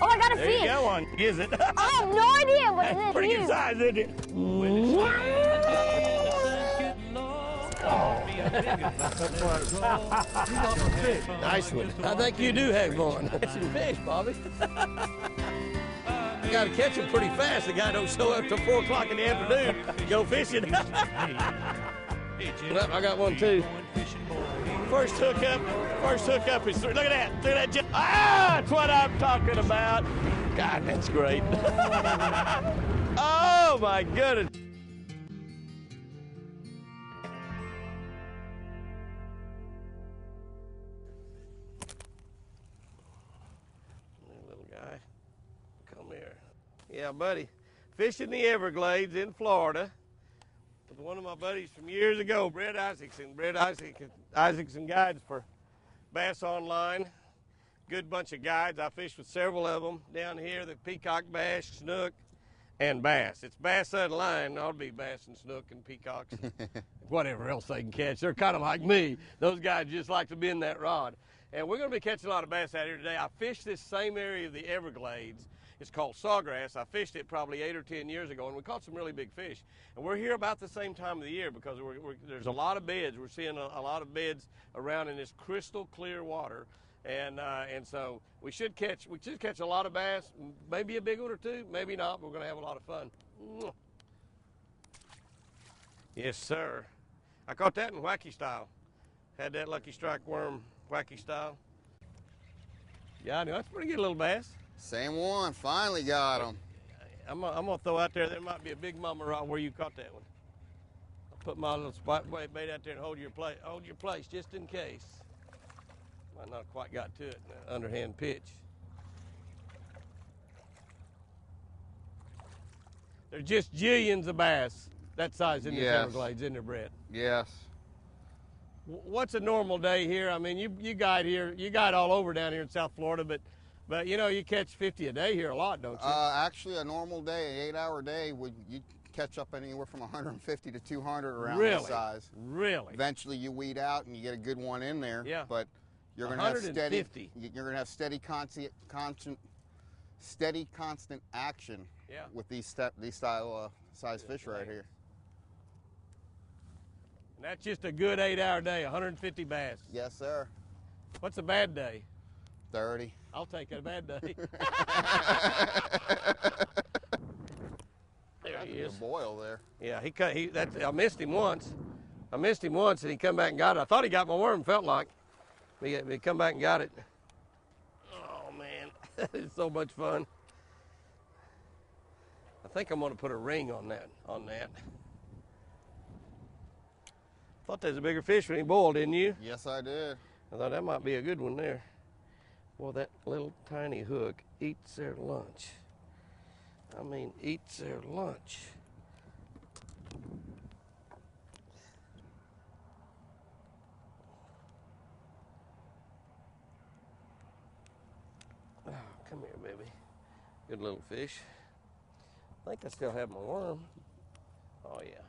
Oh, I got a There fish. you go on. Is it? I have no idea what it is. Pretty good size, isn't it? Nice one. I think you do have one. Some fish, Bobby. I got to catch them pretty fast. The guy don't show up till 4 o'clock in the afternoon. Go fishing. Well, I got one too. First hookup is through. Look at that. Through that jet. Ah, that's what I'm talking about. God, that's great. Oh my goodness. Little guy, come here. Yeah, buddy. Fishing the Everglades in Florida with one of my buddies from years ago, Brett Isackson. Isackson guides for Bass Online. Good bunch of guides. I fished with several of them down here, the peacock bass, snook, and bass. It's bass online. Ought to be bass and snook and peacocks, whatever else they can catch. They're kind of like me. Those guys just like to bend that rod. And we're going to be catching a lot of bass out here today. I fished this same area of the Everglades. It's called Sawgrass. I fished it probably 8 or 10 years ago, and we caught some really big fish. And we're here about the same time of the year because there's a lot of beds. We're seeing a lot of beds around in this crystal clear water. And so we should catch a lot of bass, maybe a big one or two, maybe not, but we're going to have a lot of fun. Yes, sir. I caught that in wacky style. Had that lucky strike worm wacky style. Yeah, I know. That's a pretty good little bass. Same one. Finally got him. I'm gonna throw out there. There might be a big mama rod where you caught that one. I'll put my little spot bait out there and hold your place just in case. Might not quite got to it in an underhand pitch. There's just jillions of bass that size in the Everglades, isn't there, Brett? Yes. What's a normal day here? I mean, you guide here, you guide all over down here in South Florida, but you know, you catch 50 a day here a lot, don't you? Actually, a normal day, an 8-hour day, you catch up anywhere from 150 to 200 around this size. Really? Eventually, you weed out and you get a good one in there. Yeah. But you're going to have steady. You're going to have steady, constant action. Yeah. With these style size fish right here. And that's just a good 8-hour day, 150 bass. Yes, sir. What's a bad day? 30. I'll take a bad day. There he is. A boil there. Yeah, I missed him once. And he come back and got it. I thought he got my worm, felt like. He come back and got it. Oh man, it's so much fun. I think I'm gonna put a ring on that. Thought there was a bigger fish when he boiled, didn't you? Yes, I did. I thought that might be a good one there. Well, that little tiny hook eats their lunch. I mean, eats their lunch. Oh, come here, baby. Good little fish. I think I still have my worm. Oh, yeah.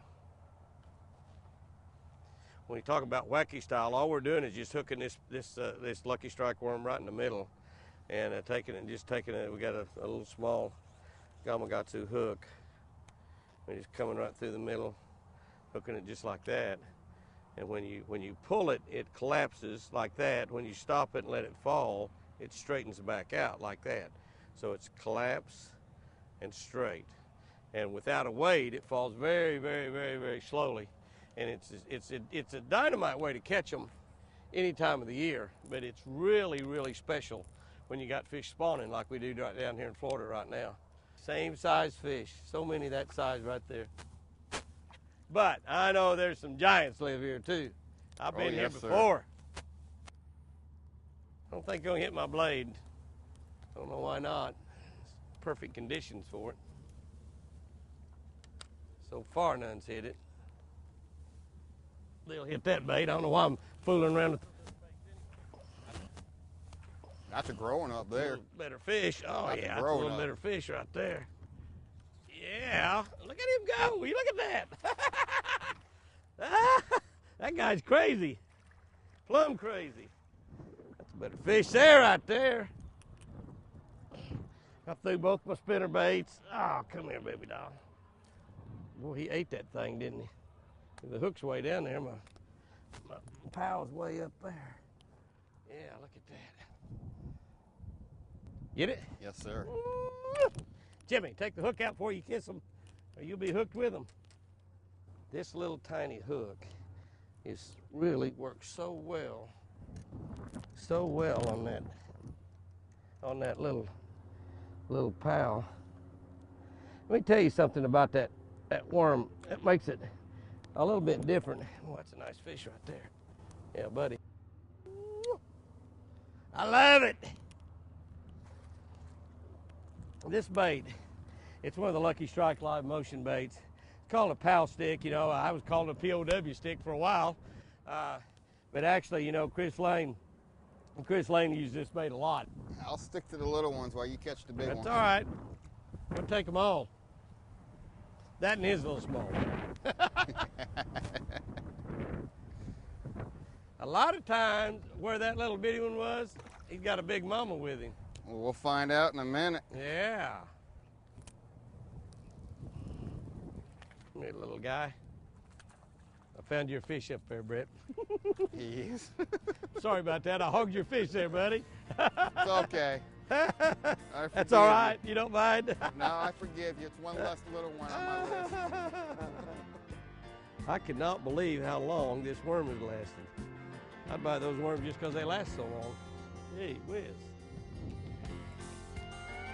When you talk about wacky style, all we're doing is just hooking this lucky strike worm right in the middle, and taking it. We got a little small Gamakatsu hook. We're just coming right through the middle, hooking it just like that. And when you pull it, it collapses like that. When you stop it and let it fall, it straightens back out like that. So it's collapse and straight. And without a weight, it falls very, very, very, very slowly. And it's a dynamite way to catch them any time of the year, but it's really, really special when you got fish spawning like we do right down here in Florida right now. Same size fish, so many that size right there. But I know there's some giants live here too. I've been here before. I don't think it's gonna hit my blade. Don't know why not. It's perfect conditions for it. So far, none's hit it. They'll hit that bait. I don't know why I'm fooling around with. That's a growing up there. Better fish. Oh, that's yeah, that's a little better fish right there. Yeah, look at him go. You look at that. That guy's crazy. Plumb crazy. That's a better fish there right there. I threw both my spinner baits. Oh, come here, baby doll. Boy, he ate that thing, didn't he? The hook's way down there. My pow's way up there. Yeah, look at that. Get it? Yes, sir. Jimmy, take the hook out before you kiss him, or you'll be hooked with him. This little tiny hook really works so well on that little pow. Let me tell you something about that worm. That makes it a little bit different. Oh, that's a nice fish right there. Yeah, buddy. I love it. This bait, it's one of the Lucky Strike live motion baits. It's called a POW stick. You know, I was called a POW stick for a while. But actually, you know, Chris Lane used this bait a lot. I'll stick to the little ones while you catch the big ones. That's all right. I'm going to take them all. That and his little small. A lot of times where that little bitty one was, he's got a big mama with him. Well, we'll find out in a minute. Yeah. Come here, little guy. I found your fish up there, Brett. He is. Sorry about that. I hogged your fish there, buddy. It's okay. That's all right. You don't mind? No, I forgive you. It's one less little one on my list. I cannot believe how long this worm has lasted. I'd buy those worms just because they last so long. Gee whiz.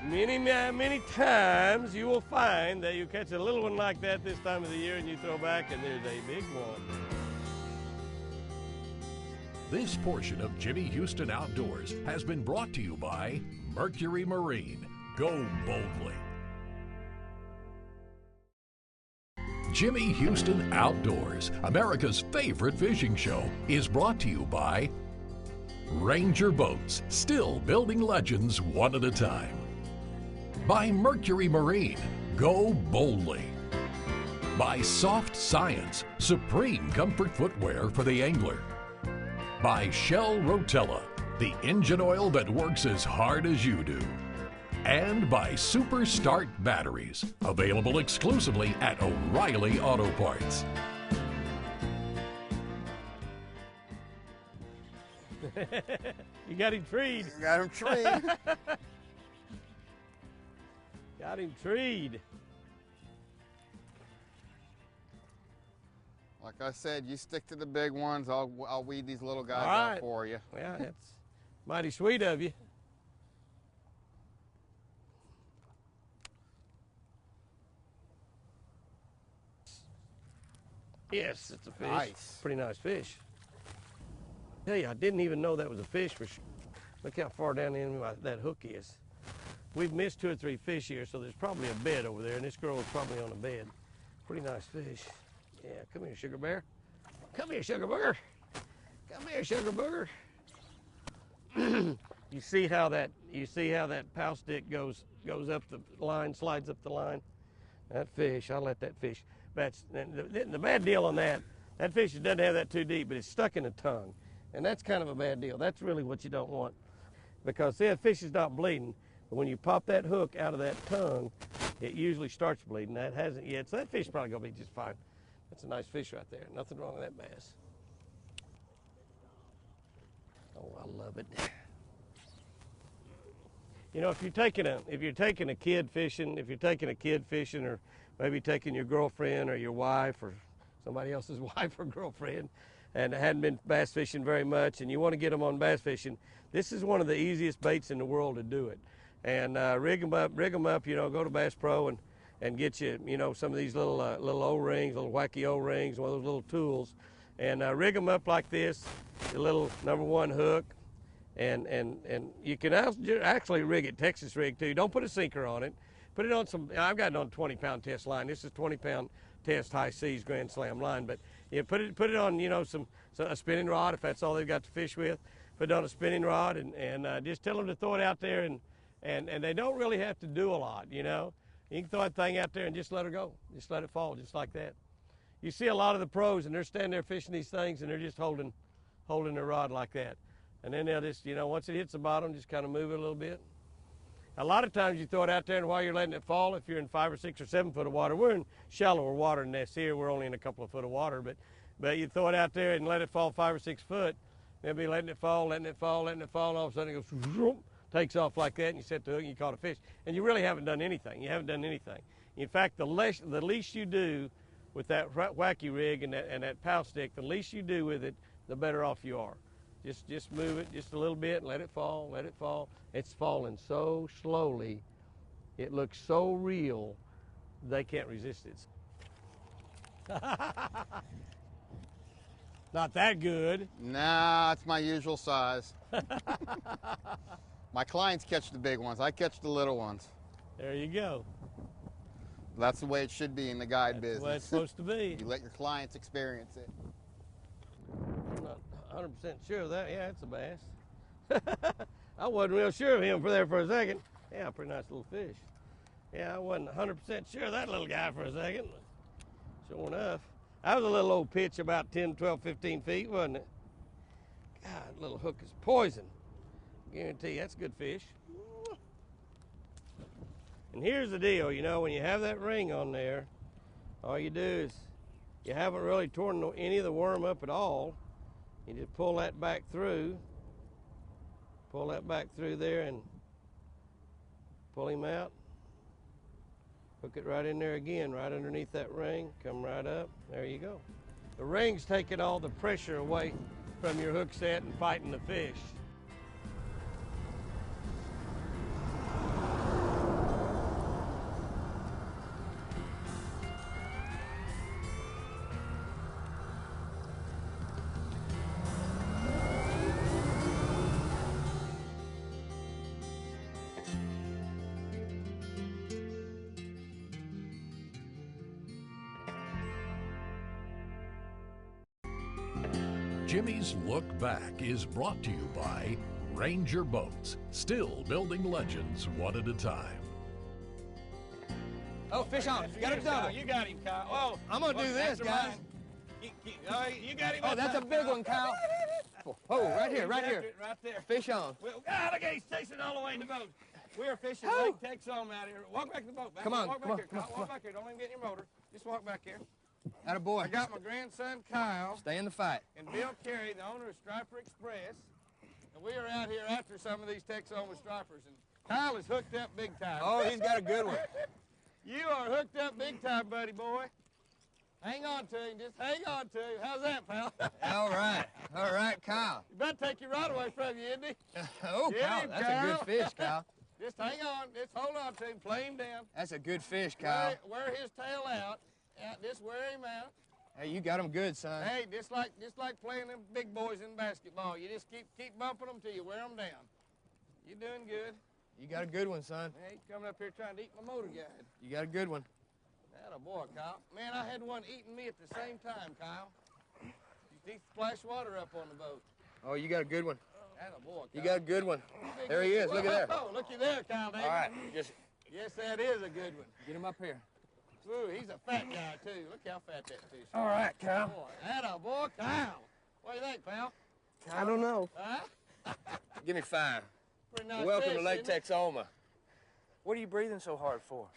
Many times you will find that you catch a little one like that this time of the year and you throw back and there's a big one. This portion of Jimmy Houston Outdoors has been brought to you by Mercury Marine. Go boldly. Jimmy Houston Outdoors, America's favorite fishing show, is brought to you by Ranger Boats, still building legends one at a time. By Mercury Marine, go boldly. By Soft Science, supreme comfort footwear for the angler. By Shell Rotella, the engine oil that works as hard as you do. And by Super Start Batteries, available exclusively at O'Reilly Auto Parts. You got him treed. You got him treed. Got him treed. Like I said, you stick to the big ones. I'll weed these little guys out for you. Yeah, that's mighty sweet of you. Yes, it's a fish. Nice. Pretty nice fish. Hey, I didn't even know that was a fish. Look how far down in that hook is. We've missed 2 or 3 fish here, so there's probably a bed over there, and this girl is probably on a bed. Pretty nice fish. Yeah, come here, sugar bear. Come here, sugar booger. Come here, sugar booger. You see how that pow stick goes up the line, slides up the line? That fish, I'll let that fish. The bad deal on that fish doesn't have that too deep, but it's stuck in the tongue. And that's kind of a bad deal. That's really what you don't want. Because see, that fish is not bleeding, but when you pop that hook out of that tongue, it usually starts bleeding. That hasn't yet, so that fish is probably gonna be just fine. That's a nice fish right there. Nothing wrong with that bass. Oh, I love it. You know, if you're taking a kid fishing, or maybe taking your girlfriend or your wife or somebody else's wife or girlfriend, and hadn't been bass fishing very much, and you want to get them on bass fishing, this is one of the easiest baits in the world to do it. And rig them up. You know, go to Bass Pro and get you, you know, some of these little O-rings, little wacky O-rings, one of those little tools, and rig them up like this, the little #1 hook, and you can actually rig it Texas rig too. Don't put a sinker on it. Put it on I've got it on a 20-pound test line. This is 20-pound test high seas Grand Slam line, but you put it on, you know, a spinning rod if that's all they've got to fish with. Put it on a spinning rod and just tell them to throw it out there, and they don't really have to do a lot, you know. You can throw that thing out there and just let her go. Just let it fall, just like that. You see a lot of the pros, and they're standing there fishing these things, and they're just holding their rod like that. And then they'll just, you know, once it hits the bottom, just kind of move it a little bit. A lot of times you throw it out there, and while you're letting it fall, if you're in 5 or 6 or 7 foot of water, we're in shallower water than this here. We're only in a couple of foot of water, but you throw it out there and let it fall 5 or 6 foot. They'll be letting it fall, letting it fall, letting it fall, and all of a sudden it goes, whoop, takes off like that, and you set the hook and you caught a fish. And you really haven't done anything. You haven't done anything. In fact, the least you do with that wacky rig and that pow stick, the least you do with it, the better off you are. Just move it just a little bit and let it fall, let it fall. It's falling so slowly, it looks so real, they can't resist it. Not that good. Nah, it's my usual size. My clients catch the big ones. I catch the little ones. There you go. That's the way it should be in the guide business. That's the way it's supposed to be. You let your clients experience it. I'm not 100% sure of that. Yeah, it's a bass. I wasn't real sure of him for a second. Yeah, pretty nice little fish. Yeah, I wasn't 100% sure of that little guy for a second. Sure enough. That was a little old pitch about 10, 12, 15 feet, wasn't it? God, little hook is poison. Guarantee that's a good fish. And here's the deal, you know, when you have that ring on there, all you do is, you haven't really torn any of the worm up at all. You just pull that back through there and pull him out. Hook it right in there again, right underneath that ring, come right up, there you go. The ring's taking all the pressure away from your hook set and fighting the fish. Jimmy's Look Back is brought to you by Ranger Boats, still building legends one at a time. Oh, fish on. You got it done. You got him, Kyle. Oh, I'm going to do this, guys. You got him. Oh, that's a big one, Kyle. Oh, right here, right here. Right there. Fish on. Look at he's chasing all the way in the boat. We're fishing Lake Texoma out here. Walk back to the boat. Come on, walk come on, back here, Kyle. Walk back here. Don't even get in your motor. Just walk back here. Attaboy. I got my grandson, Kyle. Stay in the fight. And Bill Carey, the owner of Striper Express. And we are out here after some of these Texoma stripers. And Kyle is hooked up big time. Oh, he's got a good one. You are hooked up big time, buddy boy. Hang on to him. Just hang on to him. How's that, pal? All right, Kyle. You better take your rod away from you, isn't he? Oh, Kyle, that's a good fish, Kyle. Just hang on. Just hold on to him. Play him down. That's a good fish, Kyle. Wear his tail out. Just wear him out. Hey, you got him good, son. Hey, just like playing them big boys in basketball. You just keep bumping them till you wear them down. You're doing good. You got a good one, son. Hey, he's coming up here trying to eat my motor guide. You got a good one. Attaboy, Kyle. Man, I had one eating me at the same time, Kyle. He splashed water up on the boat. Oh, you got a good one. Attaboy, Kyle. You got a good one. There he is. Look at there. Oh, looky there, Kyle. All right. Yes, that is a good one. Get him up here. Ooh, he's a fat guy, too. Look how fat that fish is. All right, Kyle. Attaboy, Kyle. What do you think, pal? I don't know. Huh? Give me 5. Pretty nice Welcome fish, to Lake isn't it? Texoma. What are you breathing so hard for?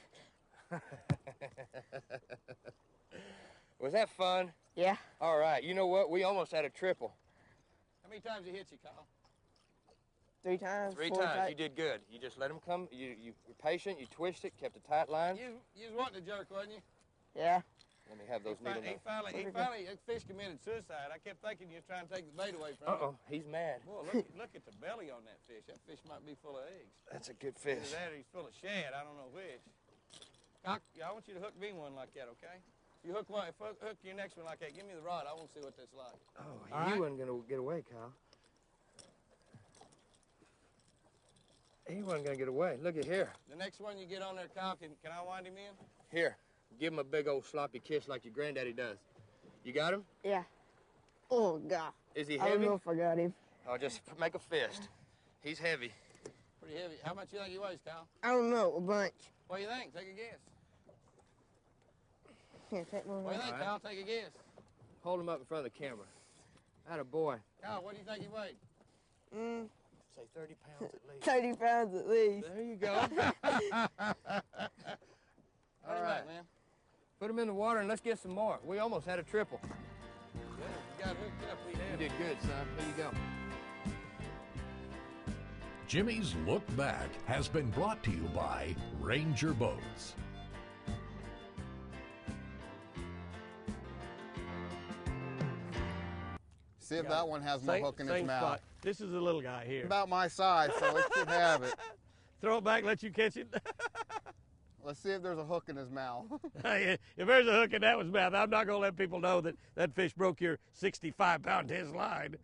Was that fun? Yeah. All right. You know what? We almost had a triple. How many times he hit you, Kyle? 3 times. 3 4 times. times. You did good. You just let him come. You were patient. You twisted, kept a tight line. You was wanting to jerk, wasn't you? Yeah. Let me have those needle He finally, that fish committed suicide. I kept thinking you were trying to take the bait away from him. Uh-oh. He's mad. Boy, look at the belly on that fish. That fish might be full of eggs. That's a good fish. Either that or he's full of shad. I don't know which. I want you to hook me one like that, okay? If you hook your next one like that, give me the rod. I want to see what that's like. Oh, he wasn't going to get away, Kyle. He wasn't going to get away. Look at here. The next one you get on there, Kyle, can I wind him in? Here. Give him a big old sloppy kiss like your granddaddy does. You got him? Yeah. Oh, God. Is he I heavy? don't know if I got him. Oh, just make a fist. He's heavy. Pretty heavy. How much you think he weighs, Kyle? I don't know. A bunch. What do you think? Take a guess. Can't take one. What do you think, All right. Kyle? Take a guess. Hold him up in front of the camera. Attaboy. Kyle, what do you think he weighed? Say 30 pounds at least. 30 pounds at least. There you go. All right, man. Put them in the water and let's get some more. We almost had a triple. Yeah, you got hooked up. We had You did good, son. There you go. Jimmy's Look Back has been brought to you by Ranger Boats. See if that one has no hook in its mouth. Spot. This is a little guy here. About my size, so it should have it. Throw it back, let you catch it. Let's see if there's a hook in his mouth. If there's a hook in that one's mouth, I'm not going to let people know that that fish broke your 65-pound test line.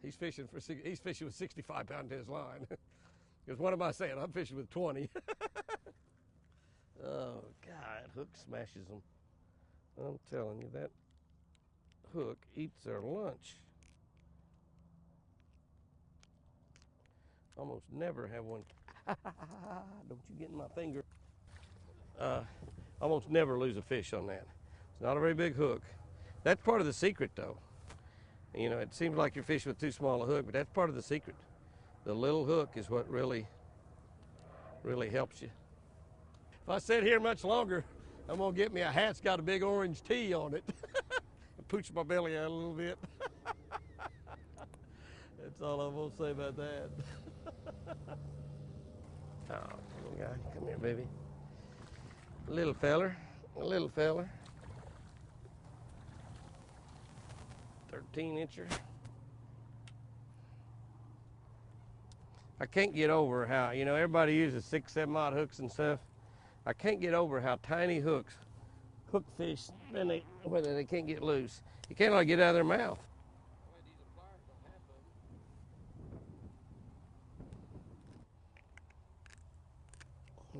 He's fishing with 65-pound test line. Because what am I saying? I'm fishing with 20. Oh, God, hook smashes them. I'm telling you, that hook eats their lunch. Almost never have one. Don't you get in my finger. Almost never lose a fish on that. It's not a very big hook. That's part of the secret, though. You know, it seems like you're fishing with too small a hook, but that's part of the secret. The little hook is what really helps you. If I sit here much longer, I'm gonna get me a hat that's got a big orange T on it. Pooch my belly out a little bit. That's all I'm gonna say about that. Oh, little guy, come here, baby. Little feller, a little feller. 13-incher. I can't get over how, you know, everybody uses 6, 7-odd hooks and stuff. I can't get over how tiny hooks hook fish when they can't get loose. You can't like get out of their mouth.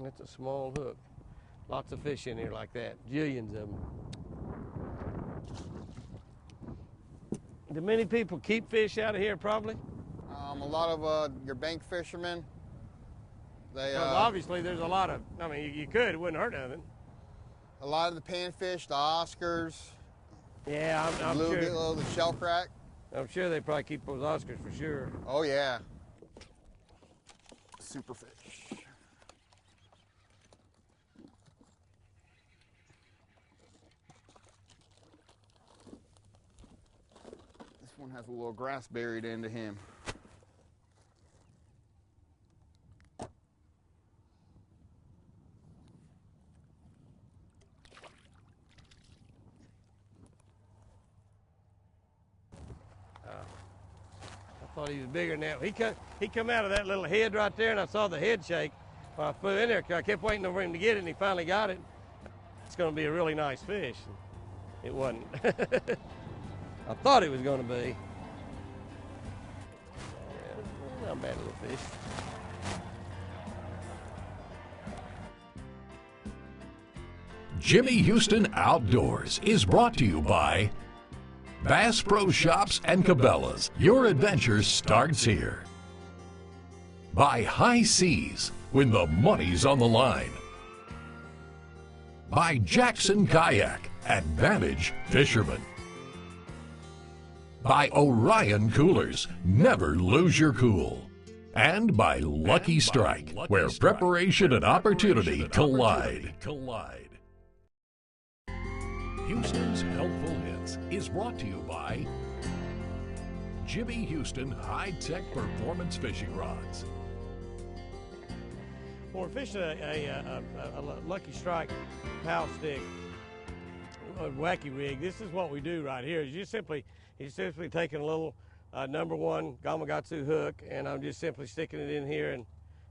That's a small hook. Lots of fish in here like that. Jillions of them. Do many people keep fish out of here, probably? A lot of your bank fishermen, they... Well, obviously, there's a lot of, I mean, you could, it wouldn't hurt nothing. A lot of the panfish, the Oscars. Yeah, I'm sure. The shell crack. I'm sure they probably keep those Oscars for sure. Oh, yeah. Super fish. This one has a little grass buried into him. I thought he was bigger than that. He come out of that little head right there, and I saw the head shake. When I flew in there, I kept waiting for him to get it, and he finally got it. It's going to be a really nice fish. It wasn't. I thought it was going to be. Yeah, not a bad little fish. Jimmy Houston Outdoors is brought to you by Bass Pro Shops and Cabela's. Your adventure starts here. By High Seas, when the money's on the line. By Jackson Kayak, Advantage Fisherman. By Orion Coolers, never lose your cool. And by Lucky Strike, where preparation and opportunity collide. Houston's Helpful Hints is brought to you by Jimmy Houston High-Tech Performance Fishing Rods. When we're fishing a Lucky Strike pow stick, a wacky rig, this is what we do right here. You're simply taking a little number 1 Gamakatsu hook, and I'm just simply sticking it in here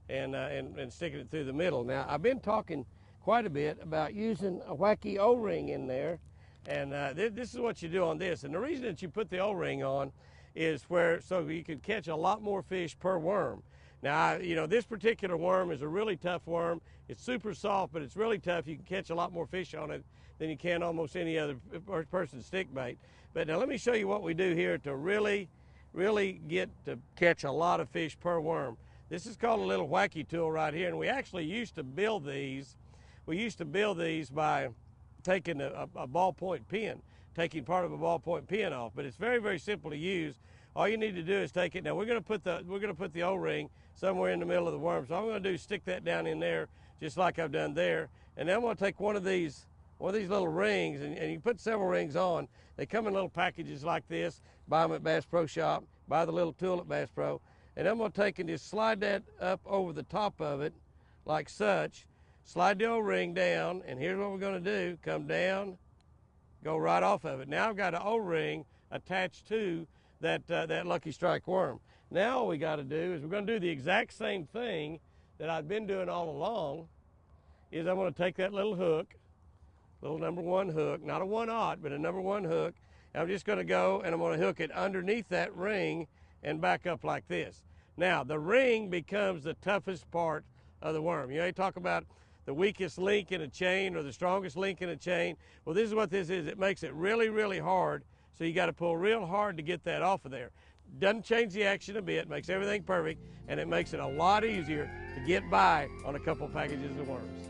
and sticking it through the middle. Now, I've been talking quite a bit about using a wacky O-ring in there, and this is what you do on this. And the reason that you put the O-ring on is so you can catch a lot more fish per worm. Now, you know, this particular worm is a really tough worm. It's super soft, but it's really tough. You can catch a lot more fish on it than you can almost any other person's stick bait. But now let me show you what we do here to really get to catch a lot of fish per worm. This is called a little wacky tool right here, and we actually used to build these. We used to build these by taking a ballpoint pen, taking part of a ballpoint pen off, but it's very, very simple to use. all you need to do is take it. Now we're gonna put the O-ring somewhere in the middle of the worm. So all I'm gonna do is stick that down in there, just like I've done there. And then I'm gonna take one of these little rings, and you can put several rings on. They come in little packages like this. Buy them at Bass Pro Shop. Buy the little tool at Bass Pro. And I'm gonna take and just slide that up over the top of it, like such. Slide the O-ring down, and here's what we're gonna do. Come down, go right off of it. Now I've got an O-ring attached to that Lucky Strike worm. Now all we gotta do is we're gonna do the exact same thing that I've been doing all along, is I'm gonna take that little hook, little #1 hook, not a 1/0, but a #1 hook. And I'm just gonna go and I'm gonna hook it underneath that ring and back up like this. Now, the ring becomes the toughest part of the worm. You know, you talk about the weakest link in a chain or the strongest link in a chain. Well, this is what this is. It makes it really, really hard, so you gotta pull real hard to get that off of there. Doesn't change the action a bit, makes everything perfect, and it makes it a lot easier to get by on a couple packages of worms.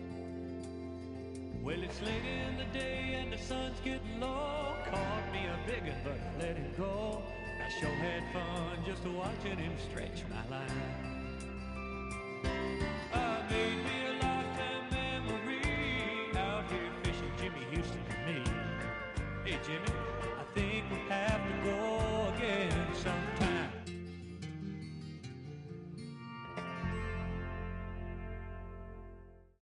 Well, it's late in the day and the sun's getting low. Caught me a big one, but I let it go. I sure had fun just watching him stretch my line.